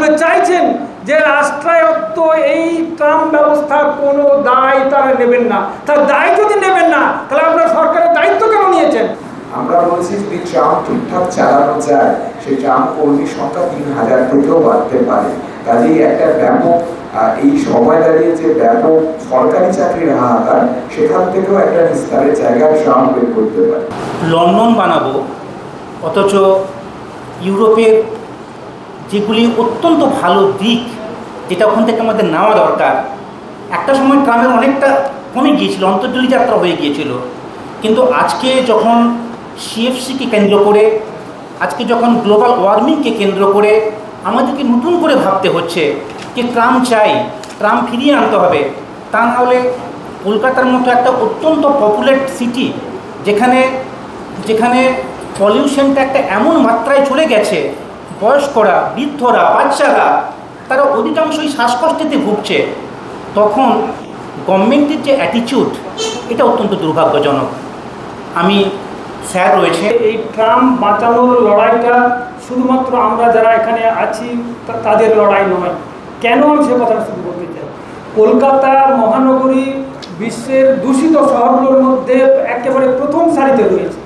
আসলে চাইছেন যে রাষ্ট্রায়ত্ত এই ট্রাম ব্যবস্থার কোনো দায় তারা নেবেন না। তার দায় যদি নেবেন না, তাহলে আপনার সরকারের দায়িত্ব কেন নিয়েছেন? আমরা বলছি যদি ট্রাম ঠিকঠাক চালানো যায়, সেই ট্রাম কর্মী সংখ্যা 3000 থেকেও বাড়তে পারে। কাজেই একটা ব্যাপক এই সময় দাঁড়িয়ে যে ব্যাপক সরকারি চাকরির হাহাকার, সেখান থেকেও একটা নিস্তারের জায়গায় ট্রাম বের করতে পারে। লন্ডন বানাবো, অথচ ইউরোপের যেগুলি অত্যন্ত ভালো দিক যেটা ওখান থেকে আমাদের নেওয়া দরকার, একটা সময় ট্রামের অনেকটা কমে গিয়েছিল, অন্তর্জলি যাত্রা হয়ে গিয়েছিল। কিন্তু আজকে যখন সিএফসিকে কেন্দ্র করে, আজকে যখন গ্লোবাল ওয়ার্মিংকে কেন্দ্র করে আমাদেরকে নতুন করে ভাবতে হচ্ছে যে ট্রাম চাই, ট্রাম ফিরিয়ে আনতে হবে। তা নাহলে কলকাতার মতো একটা অত্যন্ত পপুলেট সিটি, যেখানে যেখানে পলিউশনটা একটা এমন মাত্রায় চলে গেছে, বয়স্করা, বৃদ্ধরা, বাচ্চারা তারা অধিকাংশই শ্বাসকষ্টেতে ভুগছে, তখন গভর্নমেন্টের যে অ্যাটিটিউড এটা অত্যন্ত দুর্ভাগ্যজনক। আমি স্যার রয়েছে, এই ট্রাম বাঁচানোর লড়াইটা শুধুমাত্র আমরা যারা এখানে আছি তাদের লড়াই নয়। কেন আমি সে কথাটা শুরু করতে চাই? কলকাতা মহানগরী বিশ্বের দূষিত শহরগুলোর মধ্যে একেবারে প্রথম সারিতে রয়েছে।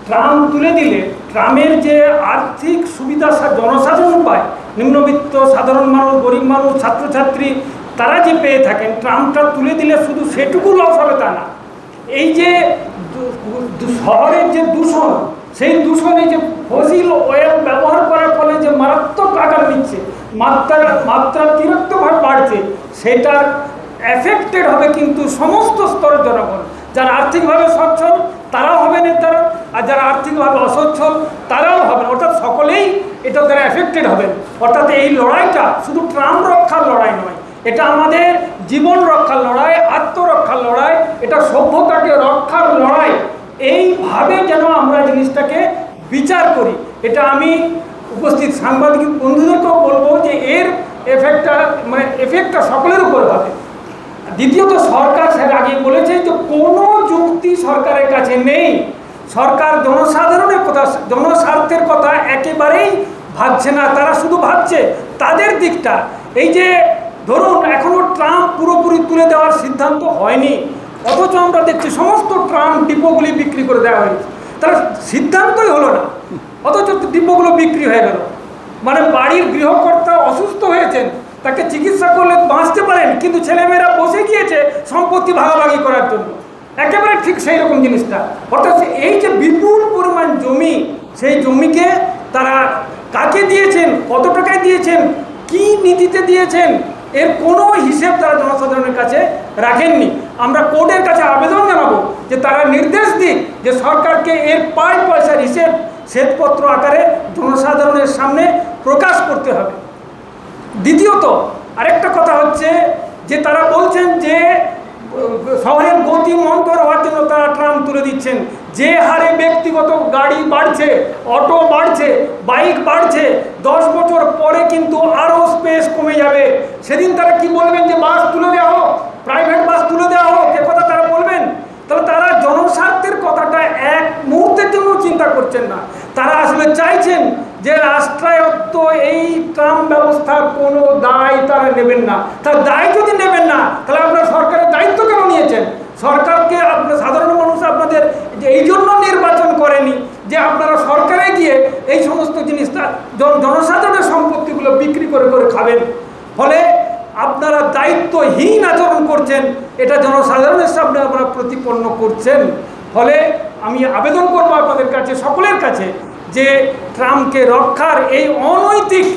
ট্রাম তুলে দিলে ট্রামের যে আর্থিক সুবিধা জনসাধারণ পায়, নিম্নবিত্ত সাধারণ মানুষ, গরিব মানুষ, ছাত্রছাত্রী, তারা যে পেয়ে থাকেন, ট্রামটা তুলে দিলে শুধু সেটুকু লস হবে তা না। এই যে শহরের যে দূষণ, সেই দূষণে যে ফসিল অয়েল ব্যবহার করার ফলে যে মারাত্মক আকার নিচ্ছে, মাত্রা তিরত্বভাবে বাড়ছে, সেটার এফেক্টেড হবে কিন্তু সমস্ত স্তরের জনগণ। যারা আর্থিকভাবে সচ্ছল তারাও হবে নেতারা, আর যারা আর্থিকভাবে অসচ্ছল তারাও হবেন, অর্থাৎ সকলেই এটা দ্বারা এফেক্টেড হবেন। অর্থাৎ এই লড়াইটা শুধু ট্রাম রক্ষার লড়াই নয়, এটা আমাদের জীবন রক্ষার লড়াই, আত্মরক্ষার লড়াই, এটা সভ্যতাকে রক্ষার লড়াই। এইভাবে যেন আমরা জিনিসটাকে বিচার করি, এটা আমি উপস্থিত সাংবাদিক বন্ধুদেরকেও বলবো যে এর এফেক্টটা সকলের উপর হবে। দ্বিতীয়ত, সরকার স্যার আগে বলেছে যে কোনো যুক্তি সরকারের কাছে নেই। সরকার জনসাধারণের কথা, জনস্বার্থের কথা একেবারেই ভাবছে না, তারা শুধু ভাবছে তাদের দিকটা। এই যে ধরুন এখনও ট্রাম পুরোপুরি তুলে দেওয়ার সিদ্ধান্ত হয়নি, অথচ আমরা দেখছি সমস্ত ট্রাম ডিপোগুলি বিক্রি করে দেওয়া হয়েছে। তার সিদ্ধান্তই হলো না, অথচ ডিপোগুলো বিক্রি হয়ে গেল। মানে বাড়ির গৃহকর্তা অসুস্থ হয়েছেন, তাকে চিকিৎসা করলে বাঁচতে পারেন, কিন্তু ছেলেমেয়েরা বসে গিয়েছে সম্পত্তি ভাগাভাগি করার জন্য। একেবারে ঠিক সেই রকম জিনিসটা। অর্থাৎ এই যে বিপুল পরিমাণ জমি, সেই জমিকে তারা কাকে দিয়েছেন, কত টাকায় দিয়েছেন, কি নীতিতে দিয়েছেন, এর কোনো হিসেব তারা জনসাধারণের কাছে রাখেননি। আমরা কোর্টের কাছে আবেদন জানাবো যে তারা নির্দেশ দিক যে সরকারকে এর পয়সার হিসেব শ্বেতপত্র আকারে জনসাধারণের সামনে প্রকাশ করতে হবে। দ্বিতীয়ত, আরেকটা কথা হচ্ছে যে তারা বলছেন যে শহরের গতি মন্থর হওয়ার জন্য তারা ট্রাম তুলে দিচ্ছেন। যে হারে ব্যক্তিগত গাড়ি বাড়ছে, অটো বাড়ছে, বাইক বাড়ছে, 10 বছর পরে কিন্তু আরও স্পেস কমে যাবে। সেদিন তারা কি বলবেন যে বাস তুলে দেওয়া হোক, প্রাইভেট বাস তুলে দেওয়া হোক, এ কথা তারা বলবেন? তাহলে তারা জনস্বার্থের কথাটা এক মুহূর্তের জন্য চিন্তা করছেন না। তারা আসলে চাইছেন যে রাষ্ট্রায়ত্ত এই ট্রাম ব্যবস্থার কোনো দায় তারা নেবেন না। তার দায় যদি নেবেন না, তাহলে আপনার সরকারের দায়িত্ব কেন নিয়েছেন? সরকারকে আপনার সাধারণ মানুষ আপনাদের এই জন্য নির্বাচন করেনি যে আপনারা সরকারে গিয়ে এই সমস্ত জিনিসটা জনসাধারণের সম্পত্তিগুলো বিক্রি করে করে খাবেন। ফলে আপনারা দায়িত্বহীন আচরণ করছেন, এটা জনসাধারণের সামনে আপনারা প্রতিপন্ন করছেন। ফলে আমি আবেদন করবো আপনাদের কাছে, সকলের কাছে, যে ট্রামকে রক্ষার এই অনৈতিক,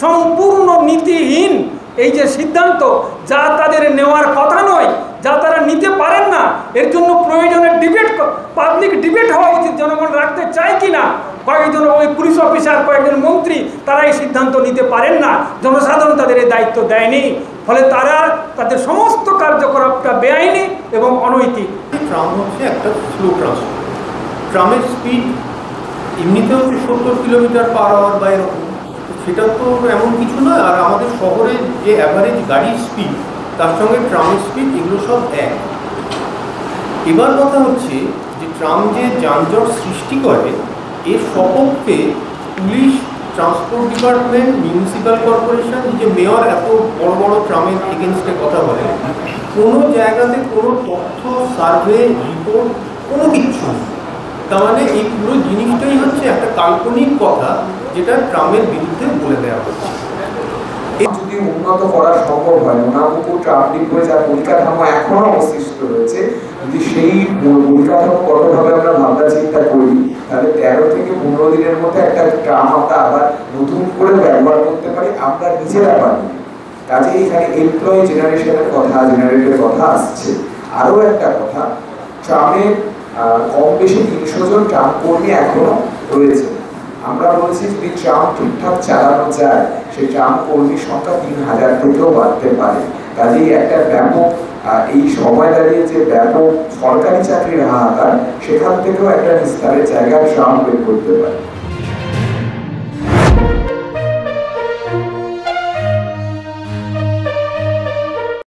সম্পূর্ণ নীতিহীন এই যে সিদ্ধান্ত, যা তাদের নেওয়ার কথা নয়, যা তারা নিতে পারেন না, এর জন্য প্রয়োজনে ডিবেট, পাবলিক ডিবেট হওয়া উচিত। জনগণ রাখতে চায় কি না? কয়েকজন ওই পুলিশ অফিসার, কয়েকজন মন্ত্রী, তারা এই সিদ্ধান্ত নিতে পারেন না, জনসাধারণ তাদের এই দায়িত্ব দেয়নি। ফলে তারা তাদের সমস্ত কার্যকলাপটা বেআইনি এবং অনৈতিক। ট্রাম হচ্ছে একটা স্লো ট্রান্সপোর্ট। ট্রামের স্পিড এমনিতে হচ্ছে 70 কিলোমিটার/আওয়ার বা এরকম, সেটা তো এমন কিছু নয়। আর আমাদের শহরের যে অ্যাভারেজ গাড়ির স্পিড, তার সঙ্গে ট্রামের স্পিড, এগুলো সব এক। এবার কথা হচ্ছে যে ট্রাম যে যানজট সৃষ্টি করে, এর সপক্ষে police transport department, municipal corporation, যে মেয়র এত বড় বড় ট্রামের এগেনস্টে কথা বলে, কোনো জায়গাতে কোনো তথ্য, সার্ভে, রিপোর্ট কোনো কিচ্ছু নেই। তার মানে এই পুরো জিনিসটাই হচ্ছে একটা কাল্পনিক কথা, যেটা ট্রামের বিরুদ্ধে বলে দেওয়া হচ্ছে। যদি উন্নত করা সম্ভব হয়, নোনাপুকুর ট্রাম ডিপোয়ে যা পরিকাঠামো এখনো অবশিষ্ট রয়েছে, যদি সেই পরিকাঠামোগতভাবে আমরা ভাবনা চিন্তা করি, তাহলে 13 থেকে 15 দিনের মধ্যে একটা ট্রাম আমরা আবার নতুন করে ব্যবহার করতে পারি, আমরা নিজেরা পারি। কাজে এখানে এমপ্লয়ি জেনারেটের কথা আসছে। আরও একটা কথা, ট্রামের কম বেশি 300 জন ট্রাম কর্মী এখনো রয়েছে। আমরা বলছি যদি ট্রাম ঠিকঠাক চালানো যায়, সেই ট্রাম কর্মীর সংখ্যা 3000 থেকেও বাড়তে পারে। কাজেই একটা ব্যাপক এই সময় দাঁড়িয়ে যে ব্যাপক সরকারি চাকরির হাহাকার, সেখান থেকেও একটা নিস্তারের জায়গা ট্রাম বের করতে পারে।